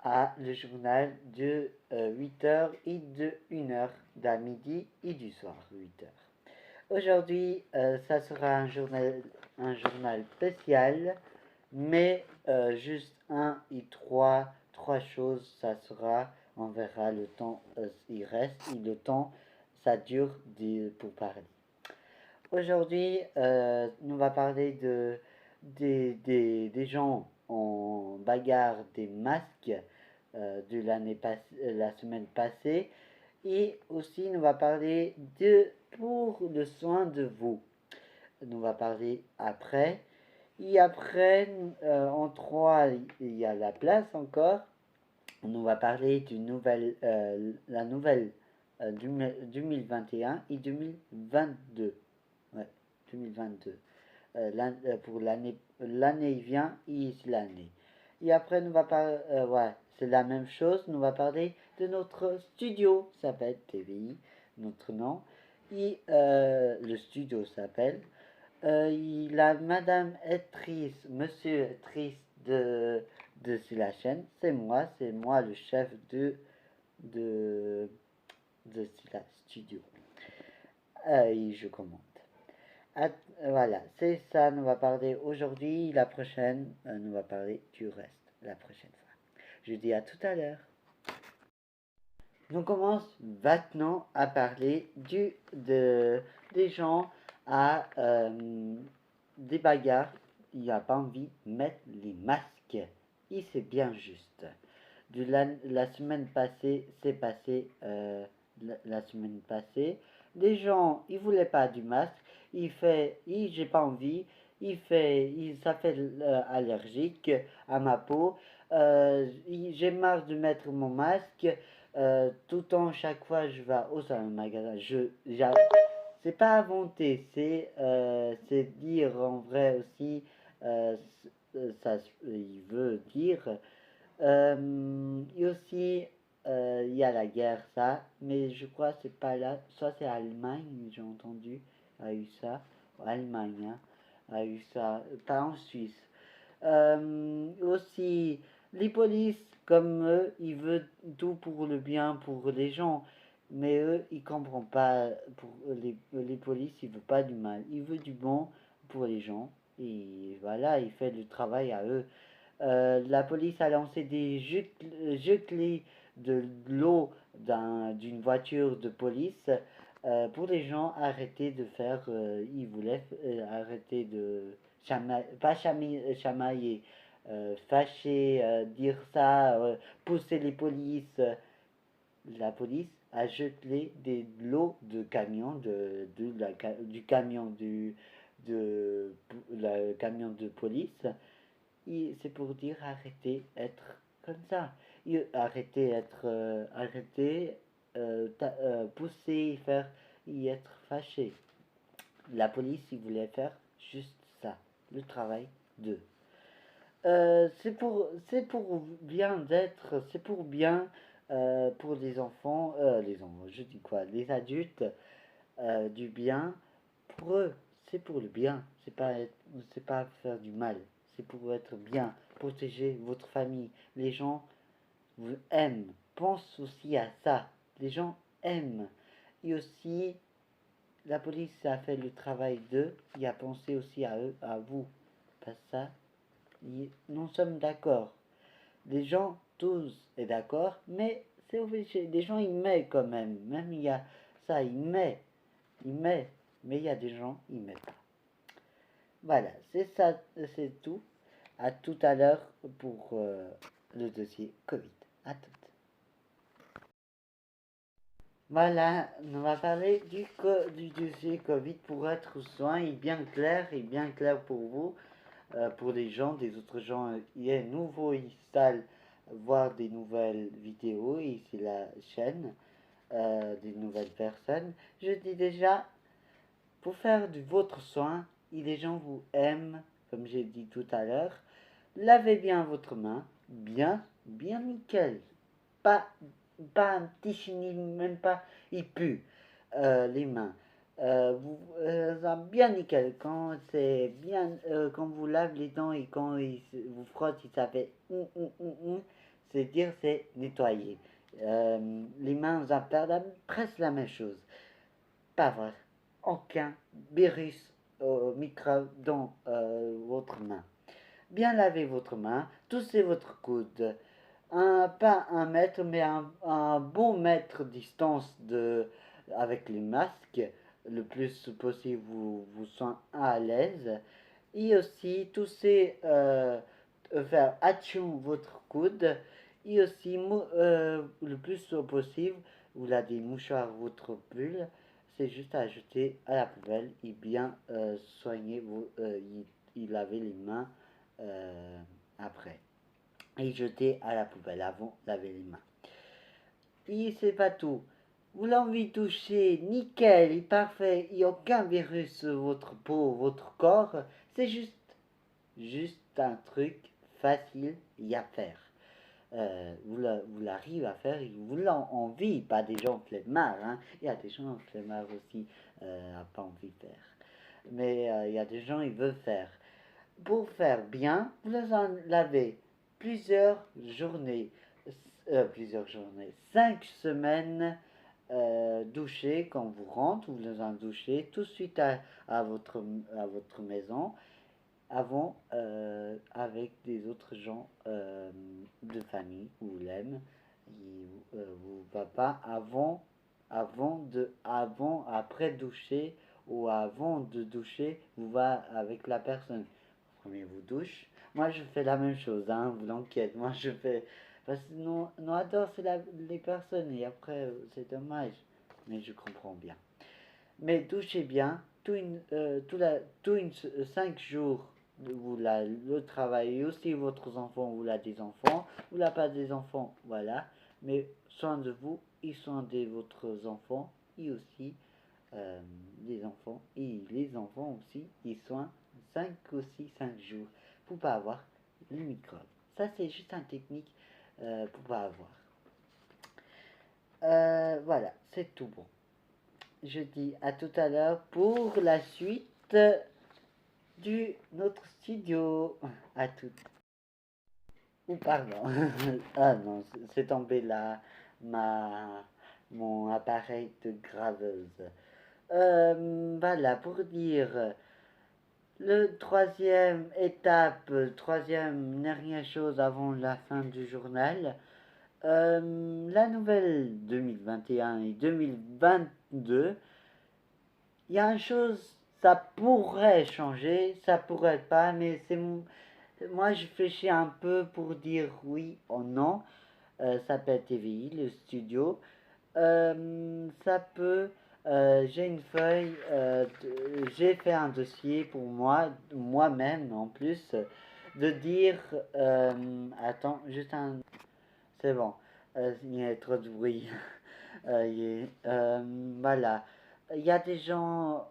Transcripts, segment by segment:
à le journal de 8 heures et de 1 heure d'après-midi et du soir, 8 heures. Aujourd'hui, ça sera un journal spécial, mais juste trois choses, ça sera, on verra le temps, il reste, et le temps, ça dure pour parler. Aujourd'hui, on va parler des gens en bagarre des masques de la semaine passée. Et aussi, on va parler pour le soin de vous. On va parler après. Et après, en 3, il y a la place encore. On va parler la nouvelle 2021 et 2022. Ouais, 2022. Pour l'année vient et l'année. Et après, nous va parler, ouais, c'est la même chose. Nous va parler de notre studio, ça s'appelle TVI, notre nom. Et le studio s'appelle. La madame actrice, monsieur actrice de la chaîne, c'est moi le chef de, de la studio. Et je commande. Voilà, c'est ça, nous va parler aujourd'hui. La prochaine, nous va parler du reste la prochaine fois. Je dis à tout à l'heure. On commence maintenant à parler des gens à des bagarres. Il n'y a pas envie de mettre les masques. Et c'est bien juste. La semaine passée, c'est passé la semaine passée. Les gens, ils voulaient pas du masque. J'ai pas envie. Ça fait allergique à ma peau. J'ai marre de mettre mon masque. Tout le temps, chaque fois, je vais au magasin. C'est pas inventer, c'est dire en vrai aussi. Il veut dire. Et aussi, il y a la guerre, ça, mais je crois que c'est pas là, soit c'est Allemagne, j'ai entendu, a eu ça, Allemagne, hein, a eu ça, pas en Suisse. Aussi, les polices, comme eux, ils veulent tout pour le bien pour les gens, mais eux, ils comprennent pas, pour les polices, ils veulent pas du mal, ils veulent du bon pour les gens, et voilà, ils font le travail à eux. La police a lancé des giclées de l'eau d'une voiture de police pour les gens arrêter de faire. Ils voulaient arrêter de pas chamailler, fâcher, dire ça, pousser les polices. La police a jeté de l'eau de camion, du camion camion de police. C'est pour dire arrêtez être comme ça. Pousser, faire, y être fâché. La police, il voulait faire juste ça, le travail d'eux. C'est pour bien d'être, c'est pour bien pour les enfants, je dis quoi, les adultes, du bien pour eux, c'est pour le bien, c'est pas faire du mal, c'est pour être bien, protéger votre famille. Les gens vous aiment, pense aussi à ça. Les gens aiment. Et aussi, la police a fait le travail d'eux, il a pensé aussi à eux, à vous. Pas ça, nous sommes d'accord. Les gens, tous, est d'accord, mais c'est obligé. Les gens, ils mettent quand même. Même il y a ça, ils mettent. Mais il y a des gens, ils mettent pas. Voilà, c'est ça, c'est tout. À tout à l'heure pour le dossier Covid. À tout. Voilà, on va parler du dossier Covid pour être soin et bien clair pour vous, pour les gens, des autres gens, il est nouveau, ils installent voir des nouvelles vidéos, et c'est la chaîne des nouvelles personnes. Je dis déjà, pour faire de votre soin, et les gens vous aiment, comme j'ai dit tout à l'heure, lavez bien votre main, bien nickel. Pas, pas un petit chenille, même pas, il pue les mains. Bien nickel, quand vous lavez les dents et quand vous frottez, ça fait c'est dire, c'est nettoyer. Les mains, on perdent presque la même chose. Pas vrai. Aucun virus, microbe dans votre main. Bien laver votre main, toussez votre coude. Pas un mètre, mais un bon mètre distance avec les masques. Le plus possible, vous sentez à l'aise. Et aussi, toussez, faire attention votre coude. Et aussi, le plus possible, vous avez des mouchoirs, votre pull. C'est juste à ajouter à la poubelle et bien soigner, y laver les mains après et jeter à la poubelle avant de laver les mains. Et c'est pas tout. Vous l'envie toucher nickel et parfait, il n'y a aucun virus sur votre peau, votre corps. C'est juste un truc facile à faire. Vous l'arrivez à faire, vous l'envie, pas des gens flemmards. Hein. Il y a des gens flemmards aussi à pas envie de faire. Mais il y a des gens qui veulent faire. Pour faire bien, vous en lavez journées, plusieurs journées, 5 semaines doucher quand vous rentrez, vous en douchez tout de suite à votre maison, avant avec des autres gens de famille, vous l'aime, vous papa, après doucher ou avant de doucher, vous va avec la personne. Premier vous douche. Moi je fais la même chose, hein, vous l'enquête. Moi je fais. Parce que nous adore c'est les personnes et après c'est dommage. Mais je comprends bien. Mais douchez bien, tout une 5 jours, le travail, aussi votre enfant, vous l'avez des enfants, vous l'avez pas des enfants, voilà. Mais soin de vous et soin de votre enfants et aussi les enfants et les enfants aussi, ils soignent 5 jours pour pas avoir le microbe. Ça c'est juste une technique pour pas avoir. Voilà, c'est tout bon. Je dis à tout à l'heure pour la suite du notre studio. À tout. Ou pardon. Ah non, c'est tombé là mon appareil de graveuse. Voilà, pour dire le troisième étape, troisième dernière chose avant la fin du journal. La nouvelle 2021 et 2022, il y a une chose, ça pourrait changer, ça pourrait pas, mais moi je réfléchis un peu pour dire oui ou non. Ça s'appelle TVI, le studio. Ça peut. J'ai une feuille, j'ai fait un dossier pour moi-même en plus, de dire. Attends, juste un. C'est bon, il y a trop de bruit. Voilà. Il y a des gens.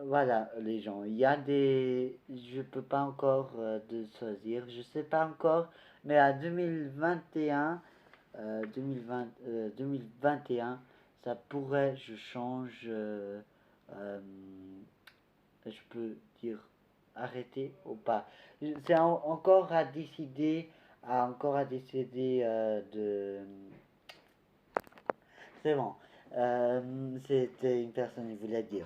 Voilà, les gens. Il y a des. Je peux pas encore de choisir. Je sais pas encore. Mais à 2021, 2021, ça pourrait, je change. Je peux dire arrêter ou pas. C'est encore à décider. Encore à décider de. C'est bon. C'était une personne qui voulait dire.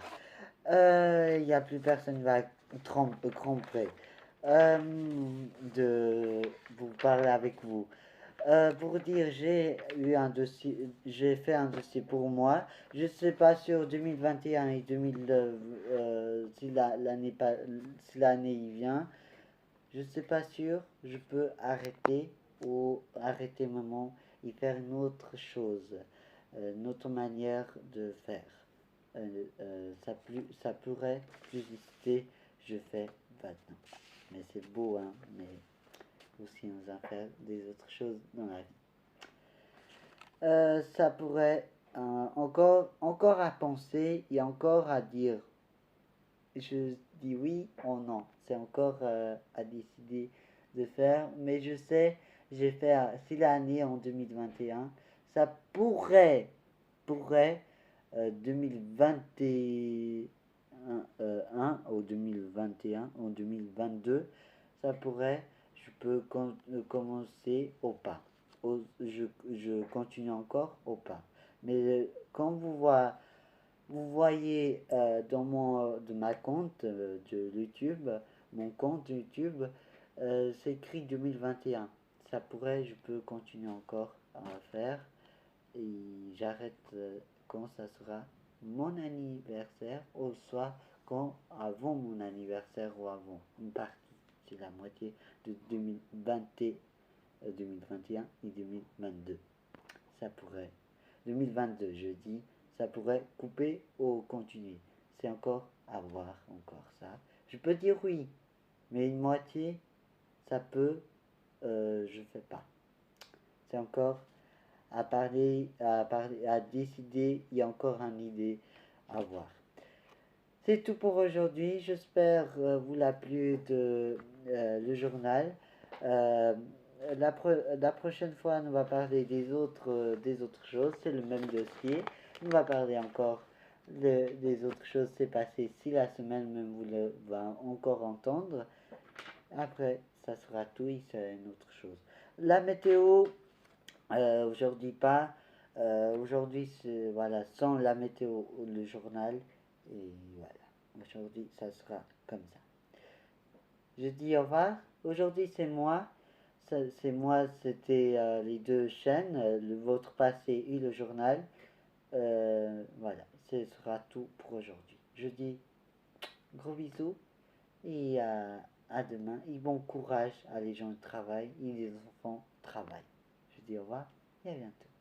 Il n'y a plus personne qui va tromper de vous parler avec vous. Pour dire, j'ai fait un dossier pour moi. Je sais pas sur 2021 et 2000, si l'année y vient. Je sais pas sûr. Je peux arrêter ou arrêter moment et faire une autre chose, une autre manière de faire. Ça pourrait plus exister, je fais maintenant. Mais c'est beau, hein, mais aussi on va faire des autres choses dans la vie. Ça pourrait encore à penser et encore à dire. Je dis oui ou non. C'est encore à décider de faire. Mais je sais, j'ai fait si l'année en 2021, ça pourrait 2021 ou 2021 ou 2022, ça pourrait, je peux commencer au pas. je continue encore ou pas. Mais quand vous voyez de ma compte de YouTube, mon compte YouTube, c'est écrit 2021. Ça pourrait, je peux continuer encore à faire et j'arrête quand ça sera mon anniversaire ou soit quand avant mon anniversaire ou avant une partie. C'est la moitié de 2020, 2021 et 2022. Ça pourrait. 2022, je dis, ça pourrait couper ou continuer. C'est encore à voir, encore ça. Je peux dire oui, mais une moitié, ça peut, je fais pas. C'est encore à décider, il y a encore une idée à voir. C'est tout pour aujourd'hui. J'espère vous l'a plu de le journal. Euh, la prochaine fois, on va parler des autres choses. C'est le même dossier. On va parler encore des autres choses. C'est passé si la semaine même vous le va encore entendre. Après, ça sera tout et c'est une autre chose. La météo, aujourd'hui pas. Aujourd'hui, c'est voilà, sans la météo, le journal. Et voilà. Aujourd'hui, ça sera comme ça. Je dis au revoir. Aujourd'hui, c'est moi. C'est moi, c'était les deux chaînes, votre passé et le journal. Voilà, ce sera tout pour aujourd'hui. Je dis gros bisous et à demain. Et bon courage à les gens qui travaillent et les enfants travaillent. Je dis au revoir et à bientôt.